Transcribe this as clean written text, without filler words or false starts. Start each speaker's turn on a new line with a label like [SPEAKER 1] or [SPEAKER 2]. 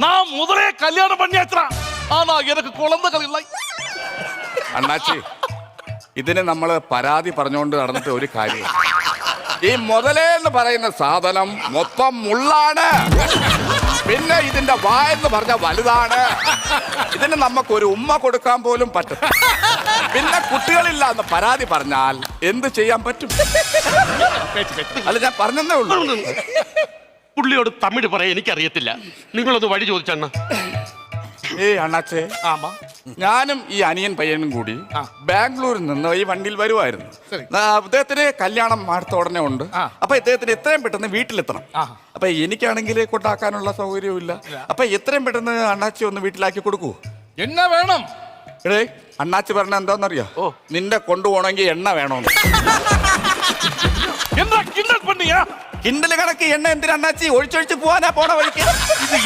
[SPEAKER 1] நான் முதலே கல்யாணம் பண்ணியாச்சுடா ஆனா எனக்கு குழந்தைகள் இல்லை
[SPEAKER 2] അണ്ണാച്ചി ഇതിന് നമ്മള് പരാതി പറഞ്ഞുകൊണ്ട് നടന്നിട്ട് ഒരു കാര്യം. ഈ മുതലേ എന്ന് പറയുന്ന സാധനം മൊത്തം മുള്ളാണ്. പിന്നെ ഇതിന്റെ വായെന്ന് പറഞ്ഞ വലുതാണ്. ഇതിന് നമുക്കൊരു ഉമ്മ കൊടുക്കാൻ പോലും പറ്റും. പിന്നെ കുട്ടികളില്ല എന്ന് പരാതി പറഞ്ഞാൽ എന്ത് ചെയ്യാൻ പറ്റും? അല്ല, ഞാൻ പറഞ്ഞതേ ഉള്ളൂ.
[SPEAKER 1] പുള്ളിയോട് തമിഴ് പറയാൻ എനിക്കറിയത്തില്ല. നിങ്ങളൊന്ന് വഴി ചോദിച്ചണ്ണ.
[SPEAKER 2] ഏയ് അണ്ണാച്ചേ, ഞാനും ഈ അനിയൻ പയ്യനും കൂടി ബാംഗ്ലൂരിൽ നിന്ന് ഈ വണ്ടിയിൽ വരുമായിരുന്നു. അദ്ദേഹത്തിന് കല്യാണം അടുത്ത ഉടനെ ഉണ്ട്. അപ്പൊ ഇദ്ദേഹത്തിന് എത്രയും പെട്ടെന്ന് വീട്ടിലെത്തണം. അപ്പൊ എനിക്കാണെങ്കിൽ കൊണ്ടാക്കാനുള്ള സൗകര്യവും ഇല്ല. അപ്പൊ എത്രയും പെട്ടെന്ന് അണ്ണാച്ചി ഒന്ന് വീട്ടിലാക്കി കൊടുക്കൂ.
[SPEAKER 3] എണ്ണ വേണം.
[SPEAKER 2] എടേ, അണ്ണാച്ചി പറഞ്ഞ എന്താന്നറിയോ? നിന്റെ കൊണ്ടുപോകണമെങ്കിൽ എണ്ണ വേണമെന്ന്.
[SPEAKER 1] എന്താ കിണ്ടൽ പണിയാ?
[SPEAKER 2] കിണ്ടൽ കണക്ക് എണ്ണ എന്തിനാ അണ്ണാച്ചി? ഒഴിച്ചൊഴിച്ച് പോവാനാ പോണ വഴിക്ക്.